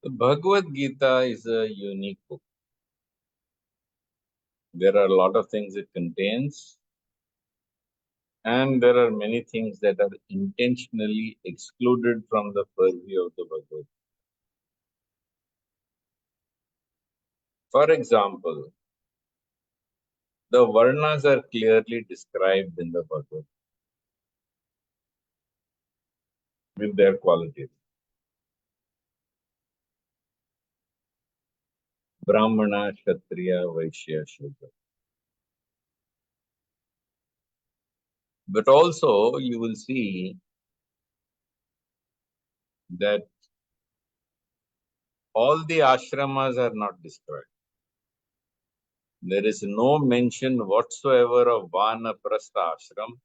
The Bhagavad Gita is a unique book. There are a lot of things it contains, and there are many things that are intentionally excluded from the purview of the Bhagavad. For example, the Varnas are clearly described in the Bhagavad with their qualities. Brahmana, Kshatriya, Vaishya, Shudra. But also, you will see that all the ashramas are not described. There is no mention whatsoever of Vanaprastha ashram,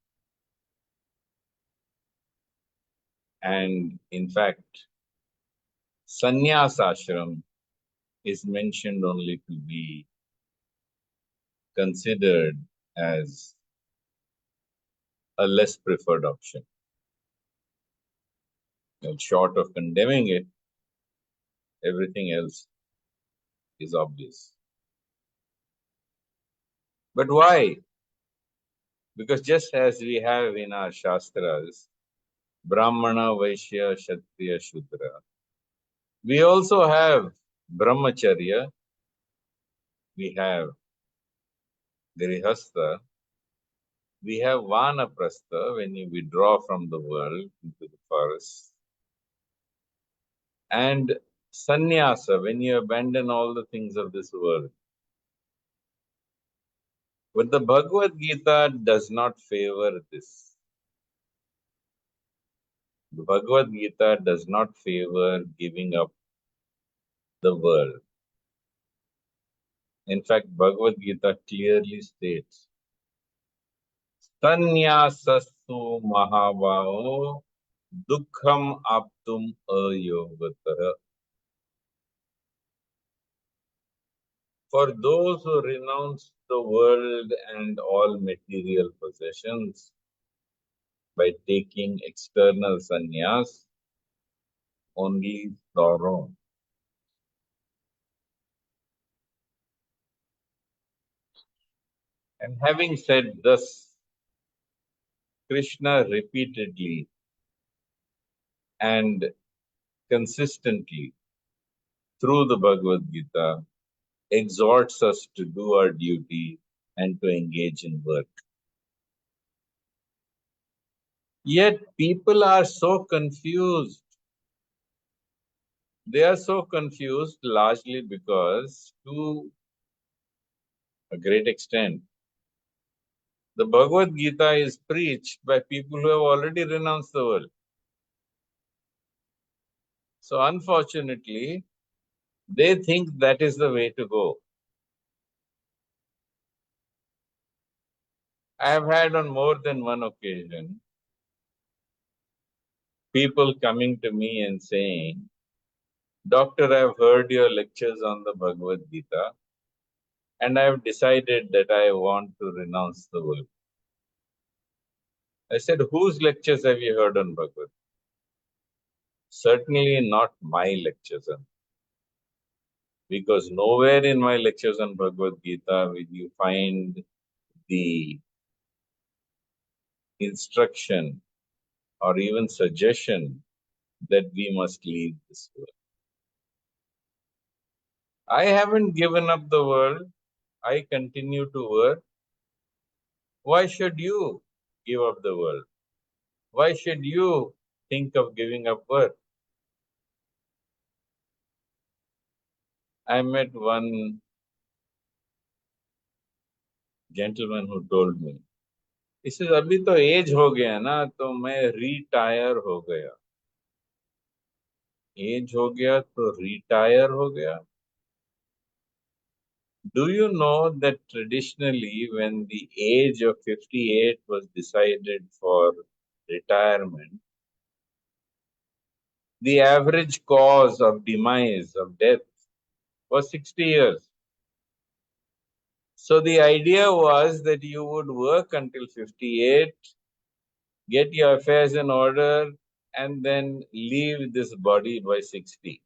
and in fact, Sannyas ashram is mentioned only to be considered as a less preferred option. Well, short of condemning it, everything else is obvious. But why? Because just as we have in our Shastras, Brahmana, Vaishya, Kshatriya, Shudra, we also have Brahmacharya, we have Grihastha, we have Vanaprastha when you withdraw from the world into the forest, and Sannyasa when you abandon all the things of this world. But the Bhagavad Gita does not favor this. The Bhagavad Gita does not favor giving up the world. In fact, Bhagavad Gita clearly states, Sannyasassu mahabhavo dukkham aptum ayogatah. For those who renounce the world and all material possessions by taking external sannyas, only sorrow. And having said thus, Krishna repeatedly and consistently through the Bhagavad Gita exhorts us to do our duty and to engage in work. Yet people are so confused. They are so confused largely because, to a great extent, the Bhagavad Gita is preached by people who have already renounced the world. So, unfortunately, they think that is the way to go. I have had on more than one occasion people coming to me and saying, Doctor, I've heard your lectures on the Bhagavad Gita and I've decided that I want to renounce the world. I said, whose lectures have you heard on Bhagavad? Certainly not my lectures on, because nowhere in my lectures on Bhagavad Gita will you find the instruction or even suggestion that we must leave this world. I haven't given up the world. I continue to work. Why should you give up the world? Why should you think of giving up work? I met one gentleman who told me, he says, अभी तो as हो गया ना तो मैं retire हो गया. As हो गया तो रिटायर हो गया. Do you know that traditionally when the age of 58 was decided for retirement, the average cause of demise, of death, was 60 years. So the idea was that you would work until 58, get your affairs in order, and then leave this body by 60.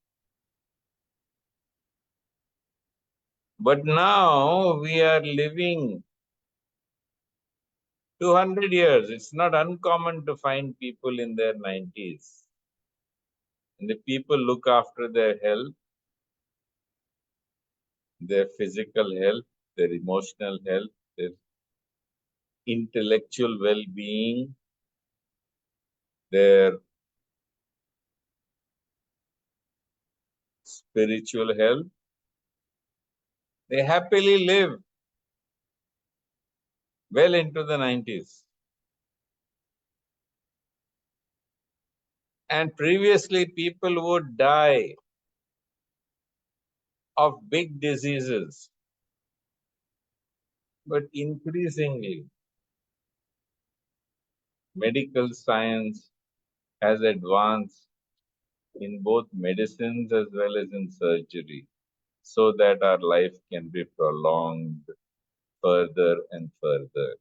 But now we are living 200 years. It's not uncommon to find people in their 90s. And the people look after their health, their physical health, their emotional health, their intellectual well being, their spiritual health. They happily live well into the 90s. And previously, people would die of big diseases. But increasingly, medical science has advanced in both medicines as well as in surgery so that our life can be prolonged further and further.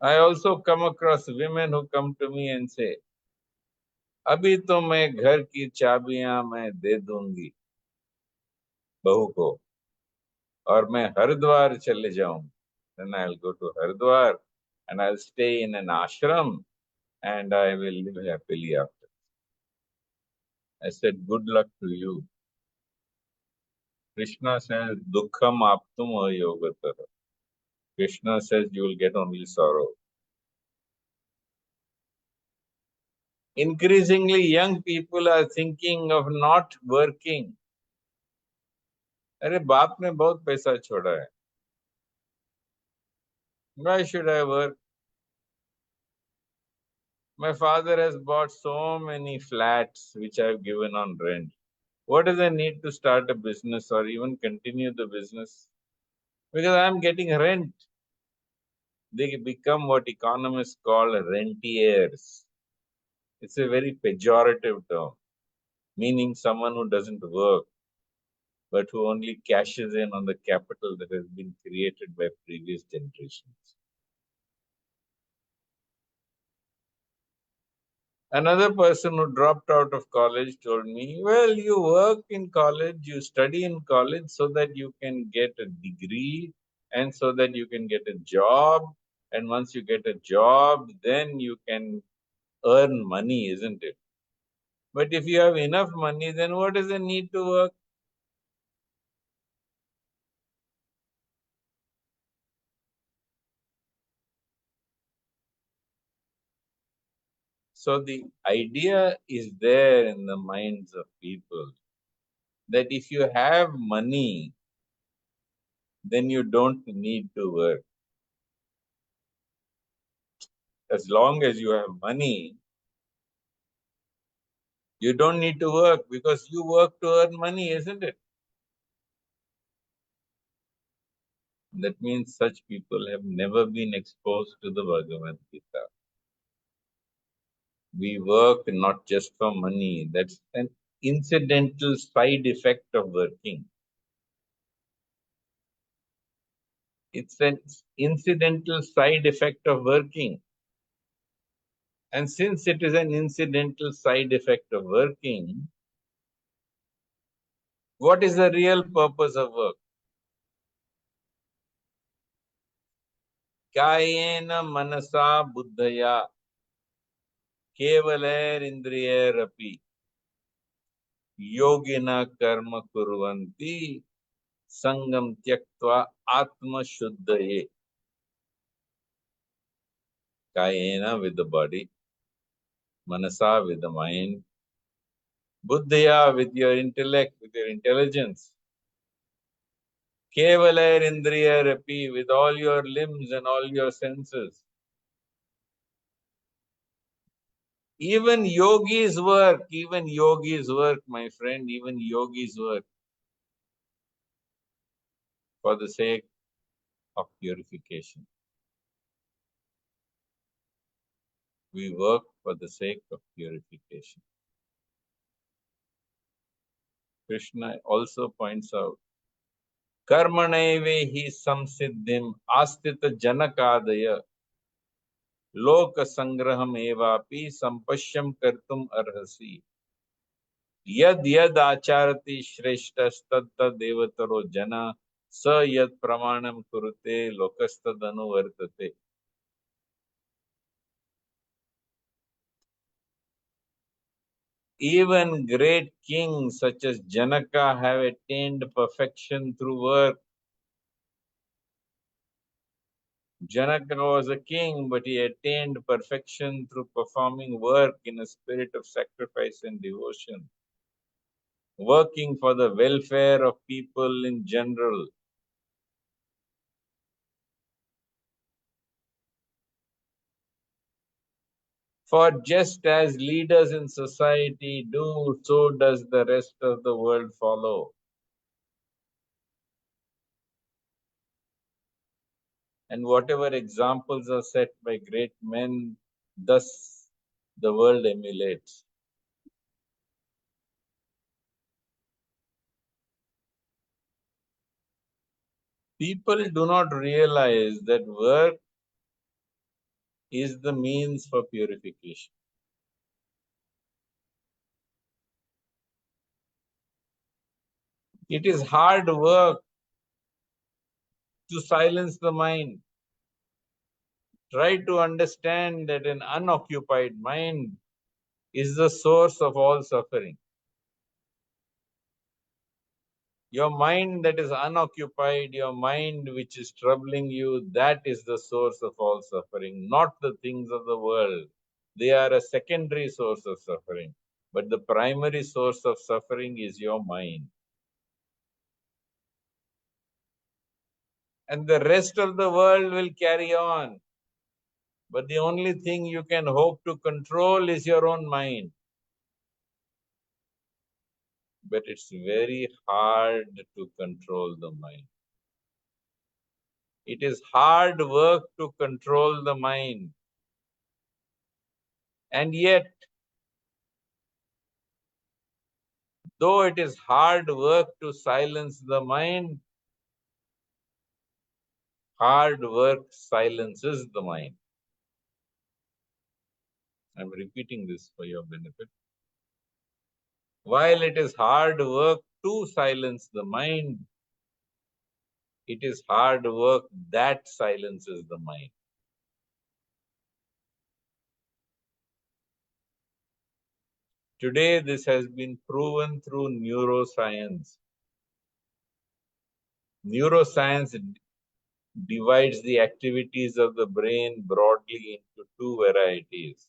I also come across women who come to me and say, अभी तो मैं घर की चाबियां मैं दे दूंगी बहू को और मैं हरिद्वार चले जाऊं. Then I'll go to Haridwar and I'll stay in an ashram and I will live happily after. I said, good luck to you. Krishna says, Dukkham aptum yogatara. Krishna says, you will get only sorrow. Increasingly, young people are thinking of not working. अरे बाप ने बहुत पैसा छोड़ा है. Why should I work? My father has bought so many flats which I've given on rent. What does I need to start a business or even continue the business? Because I'm getting rent. They become what economists call rentiers. It's a very pejorative term, meaning someone who doesn't work, but who only cashes in on the capital that has been created by previous generations. Another person who dropped out of college told me, well, you work in college, you study in college so that you can get a degree and so that you can get a job. And once you get a job, then you can earn money, isn't it? But if you have enough money, then what is the need to work? So the idea is there in the minds of people that if you have money, then you don't need to work. As long as you have money, you don't need to work because you work to earn money, isn't it? That means such people have never been exposed to the Bhagavad Gita. We work not just for money. That's an incidental side effect of working. It's an incidental side effect of working. And since it is an incidental side effect of working, what is the real purpose of work? Kayena manasa buddhaya kevalairindrayarapi yogina karma kurvanti sangam tyaktva atma shuddhaye. Kayena with the body, manasa with the mind, buddhaya with your intellect, with your intelligence, kevalairindrayarapi with all your limbs and all your senses. Even yogis work, my friend, even yogis work for the sake of purification. We work for the sake of purification. Krishna also points out, Karmanaive hi samsiddhim astita janakadaya loka sangraham evapi sampashyam kartum arhasi. Yad yad acharati shreshtas tad tad devataro jana sa yad pramanam kurute lokastadanu vartate. Even great kings such as Janaka have attained perfection through work. Janaka was a king, but he attained perfection through performing work in a spirit of sacrifice and devotion, working for the welfare of people in general. For just as leaders in society do, so does the rest of the world follow. And whatever examples are set by great men, thus the world emulates. People do not realize that work is the means for purification. It is hard work to silence the mind. Try to understand that an unoccupied mind is the source of all suffering. Your mind that is unoccupied, your mind which is troubling you, that is the source of all suffering, not the things of the world. They are a secondary source of suffering. But the primary source of suffering is your mind. And the rest of the world will carry on. But the only thing you can hope to control is your own mind. But it's very hard to control the mind. It is hard work to control the mind. And yet, though it is hard work to silence the mind, hard work silences the mind. I'm repeating this for your benefit. While it is hard work to silence the mind, it is hard work that silences the mind. Today, this has been proven through neuroscience. Neuroscience divides the activities of the brain broadly into two varieties.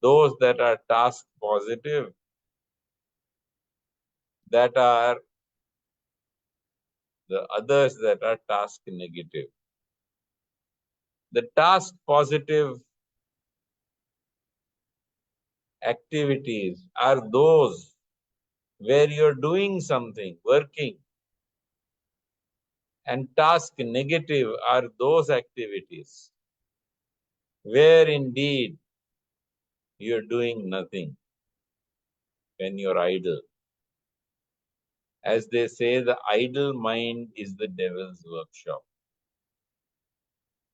Those that are task positive, that are the others that are task negative. The task positive activities are those where you're doing something, working, and task negative are those activities where indeed you're doing nothing, when you're idle. As they say, the idle mind is the devil's workshop.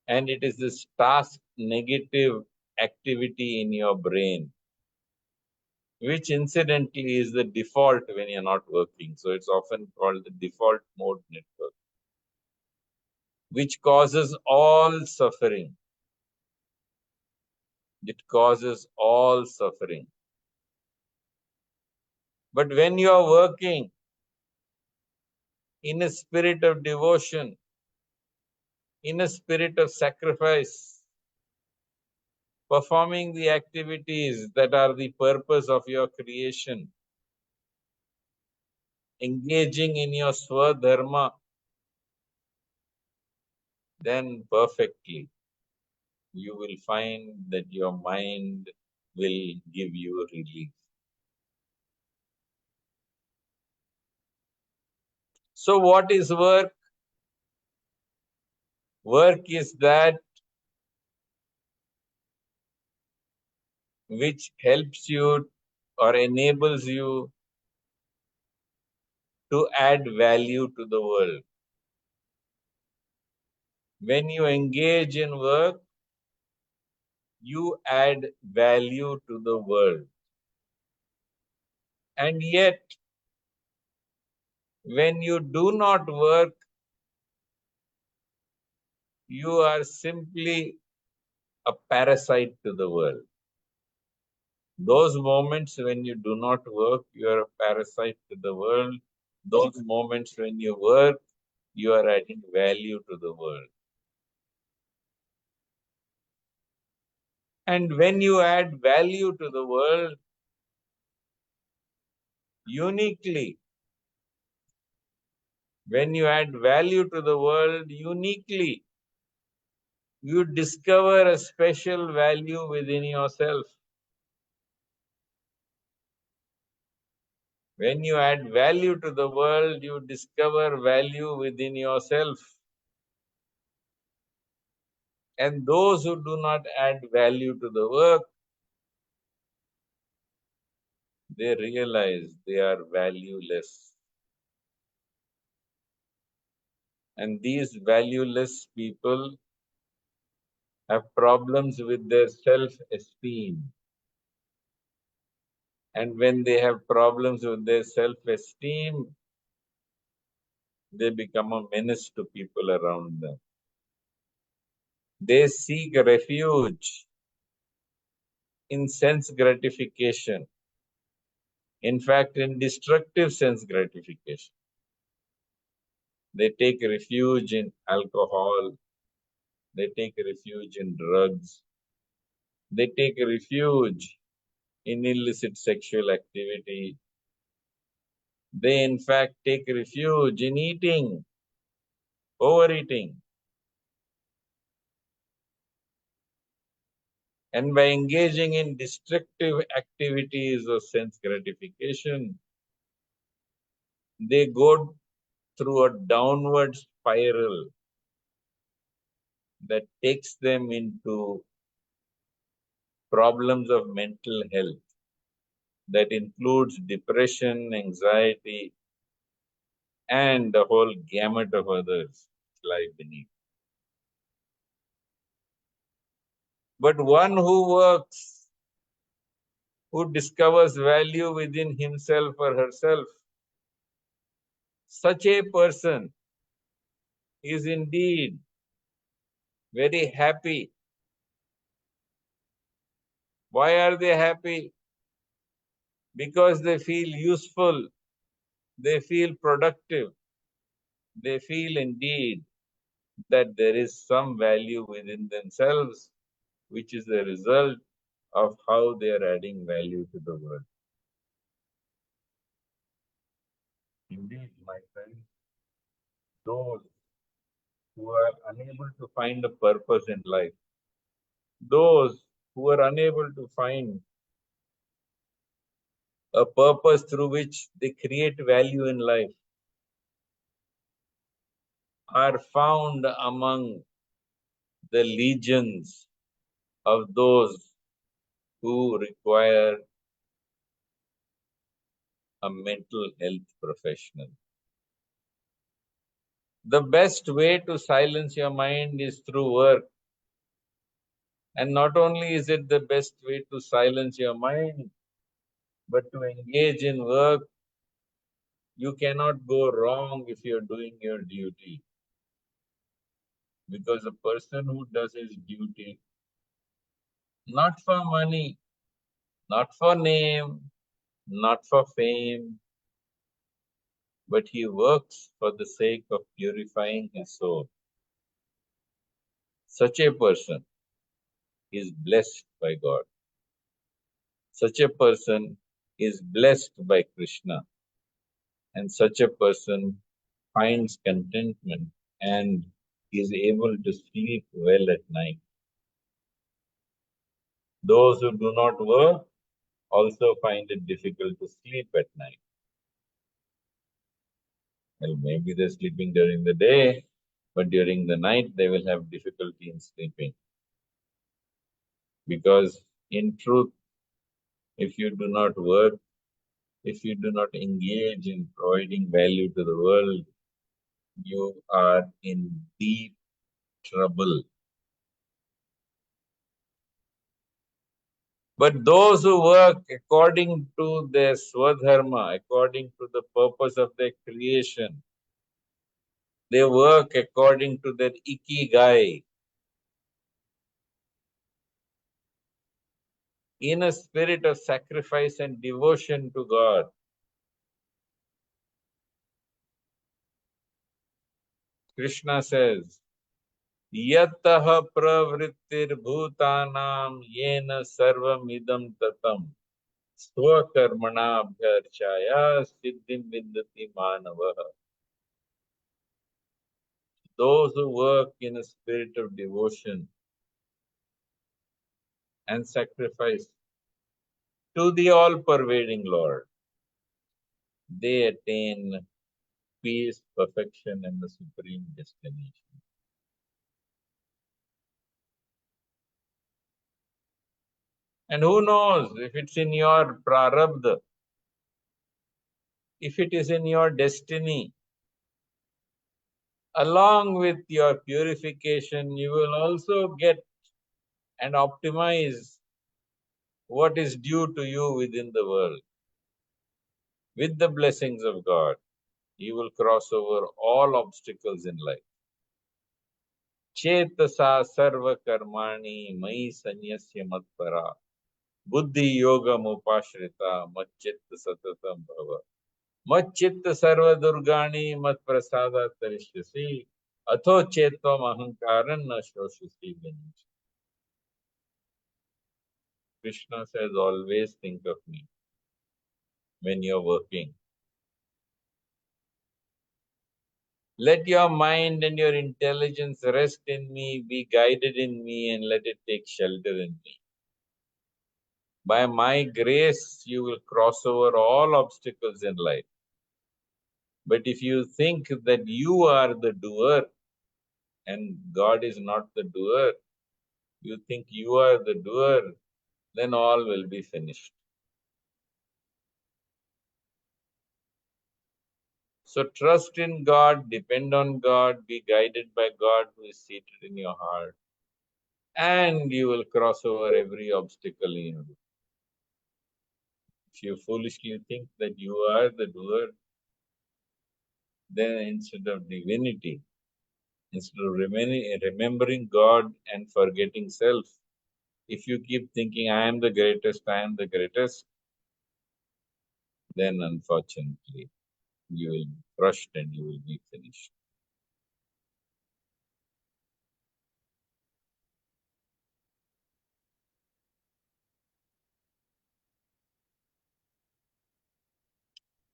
And it is this task negative activity in your brain, which incidentally is the default when you're not working. So it's often called the default mode network, which causes all suffering. It causes all suffering. But when you are working in a spirit of devotion, in a spirit of sacrifice, performing the activities that are the purpose of your creation, engaging in your swadharma, then perfectly you will find that your mind will give you relief. So, what is work? Work is that which helps you or enables you to add value to the world. When you engage in work, you add value to the world. And yet, when you do not work, you are simply a parasite to the world. Those moments when you do not work, you are a parasite to the world. Those moments when you work, you are adding value to the world. And when you add value to the world, uniquely, when you add value to the world uniquely, you discover a special value within yourself. When you add value to the world, you discover value within yourself. And those who do not add value to the work, they realize they are valueless. And these valueless people have problems with their self-esteem. And when they have problems with their self-esteem, they become a menace to people around them. They seek refuge in sense gratification. In fact, in destructive sense gratification. They take refuge in alcohol. They take refuge in drugs. They take refuge in illicit sexual activity. They, in fact, take refuge in eating, overeating. And by engaging in destructive activities of sense gratification, they go through a downward spiral that takes them into problems of mental health that includes depression, anxiety, and the whole gamut of others lie beneath. But one who works, who discovers value within himself or herself, such a person is indeed very happy. Why are they happy? Because they feel useful, they feel productive, they feel indeed that there is some value within themselves, which is the result of how they are adding value to the world. Indeed, my friends, those who are unable to find a purpose in life, those who are unable to find a purpose through which they create value in life, are found among the legions of those who require a mental health professional. The best way to silence your mind is through work. And not only is it the best way to silence your mind, but to engage in work, you cannot go wrong if you're doing your duty. Because a person who does his duty, not for money, not for name, not for fame, but he works for the sake of purifying his soul. Such a person is blessed by God. Such a person is blessed by Krishna. And such a person finds contentment and is able to sleep well at night. Those who do not work also find it difficult to sleep at night. Well, maybe they're sleeping during the day, but during the night they will have difficulty in sleeping. Because in truth, if you do not work, if you do not engage in providing value to the world, you are in deep trouble. But those who work according to their swadharma, according to the purpose of their creation, they work according to their ikigai, in a spirit of sacrifice and devotion to God. Krishna says, Yataha pravrittir bhutanam yena sarvam idam tatam swakarmana abhyarchaya siddhim vindati manavaha. Those who work in a spirit of devotion and sacrifice to the all-pervading Lord, they attain peace, perfection, and the supreme destination. And who knows if it's in your prarabdha, if it is in your destiny, along with your purification, you will also get and optimize what is due to you within the world. With the blessings of God, you will cross over all obstacles in life. Chetasa sarva karmani mai sanyasya matpara buddhi yoga mupashrita macchitta satatam bhava macchitta sarva durgani mat prasada tarishyasi atho chetvam ahankaran na shoshasi ganesh. Krishna says, always think of me when you're working. Let your mind and your intelligence rest in me, be guided in me, and let it take shelter in me. By my grace, you will cross over all obstacles in life. But if you think that you are the doer and God is not the doer, you think you are the doer, then all will be finished. So trust in God, depend on God, be guided by God who is seated in your heart, and you will cross over every obstacle in your way. If you foolishly think that you are the doer, then instead of divinity, instead of remembering God and forgetting self, if you keep thinking, I am the greatest, then unfortunately, you will be crushed and you will be finished.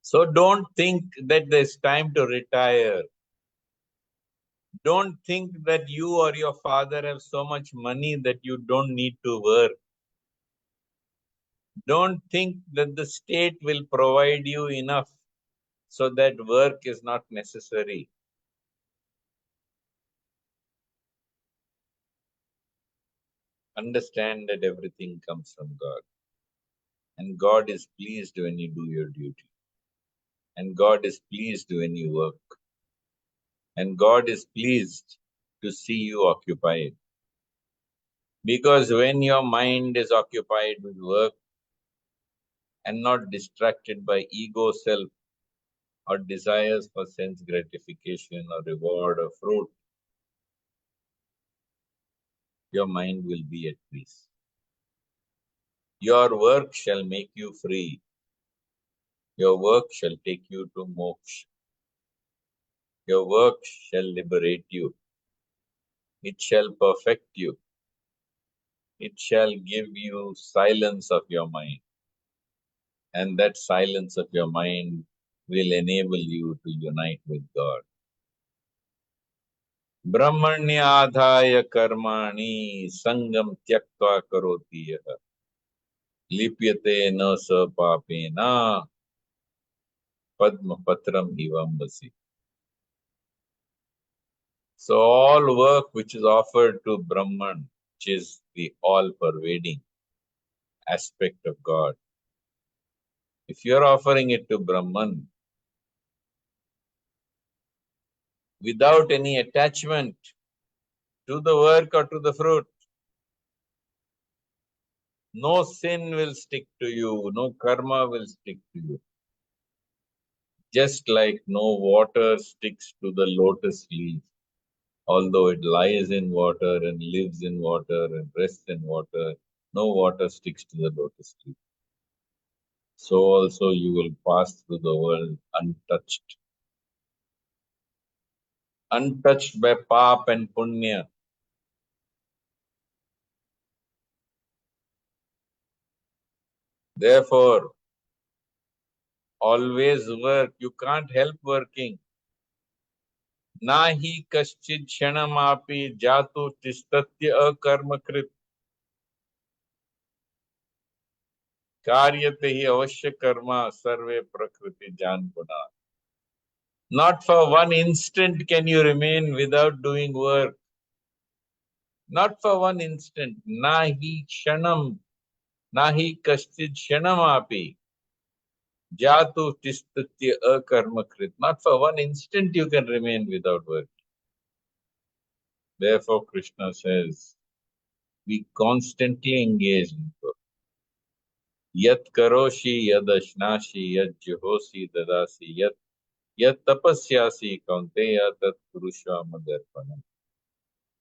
So don't think that there's time to retire. Don't think that you or your father have so much money that you don't need to work. Don't think that the state will provide you enough so that work is not necessary. Understand that everything comes from God. And God is pleased when you do your duty. And God is pleased when you work. And God is pleased to see you occupied. Because when your mind is occupied with work and not distracted by ego, self, or desires for sense gratification or reward or fruit, your mind will be at peace. Your work shall make you free. Your work shall take you to moksha. Your work shall liberate you. It shall perfect you. It shall give you silence of your mind. And that silence of your mind will enable you to unite with God. Brahmanyadhaya karmani sangam tyaktva karoti yaha lipyate na sa papena padma patram ivambasi. So all work which is offered to Brahman, which is the all-pervading aspect of God, if you are offering it to Brahman without any attachment to the work or to the fruit, No sin will stick to you, no karma will stick to you. Just like no water sticks to the lotus leaf, although it lies in water and lives in water and rests in water, no water sticks to the lotus leaf. So also you will pass through the world untouched. Untouched by pap and punya. Therefore, always work. You can't help working. Nahi kaschid kshanamapi jatu tistatya akarmakrit karyate hi avashya karma sarve prakriti janpuna. Not for one instant can you remain without doing work. Not for one instant. Nahi kshanam, nahi kaschid kshanamapi jatu tistatya akarmakrit. Not for one instant you can remain without work. Therefore, Krishna says, be constantly engaged in work. Yat karoshi yad ashnashi yad juhosi dadasi yat tapasyasi kaunteya tat purusha madarpanam.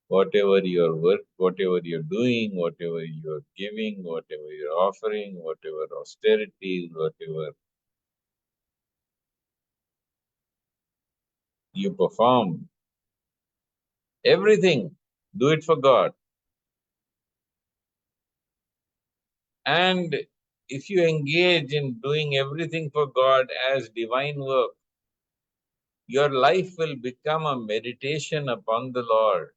Whatever your work, whatever you're doing, whatever you're giving, whatever you're offering, whatever austerities, whatever you perform, everything, do it for God. And if you engage in doing everything for God as divine work, your life will become a meditation upon the Lord.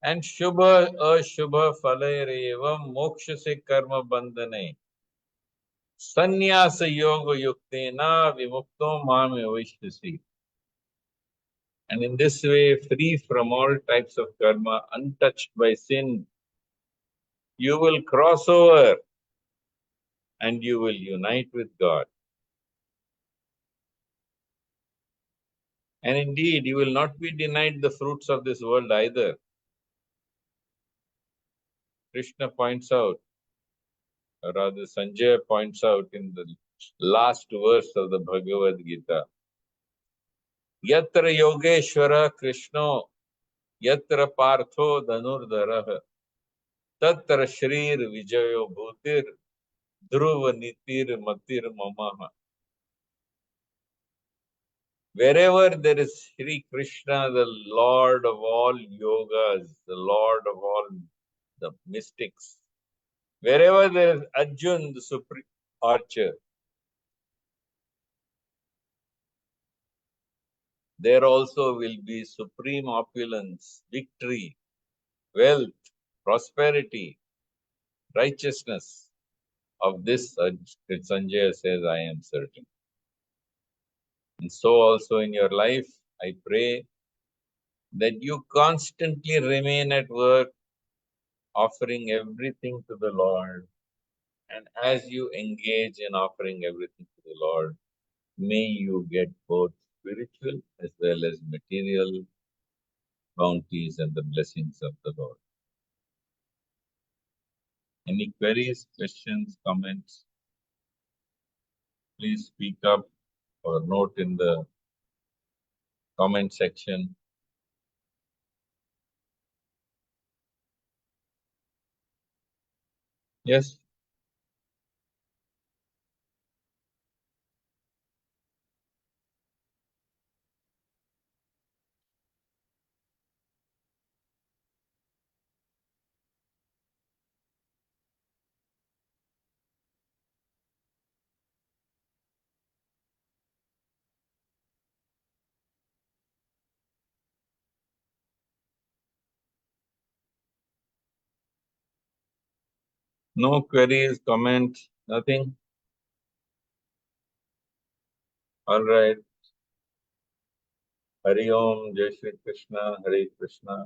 And Shubha Ashubha Falayarevam Moksha se Karma Bandhane Sannyasa Yoga Yuktena Vimukto Mame Vaishnasi. And in this way, free from all types of karma, untouched by sin, you will cross over and you will unite with God. And indeed, you will not be denied the fruits of this world either. Krishna points out, or rather Sanjaya points out in the last verse of the Bhagavad Geeta, Yatra Yogeshwara Krishno, Yatra Partho Dhanurdharah, Tatra Shrir Vijayo Bhutir, Dhruva Nitir Matir Mamaha. Wherever there is Sri Krishna, the Lord of all yogas, the Lord of all the mystics, wherever there is Arjun, the supreme archer, there also will be supreme opulence, victory, wealth, prosperity, righteousness. Of this, Sanjaya says, I am certain. And so also in your life, I pray that you constantly remain at work, offering everything to the Lord. And as you engage in offering everything to the Lord, may you get both spiritual as well as material bounties and the blessings of the Lord. Any queries, questions, comments? Please speak up or note in the comment section. Yes? No queries, comments, nothing? All right. Hari Om, Jai Shri Krishna, Hare Krishna.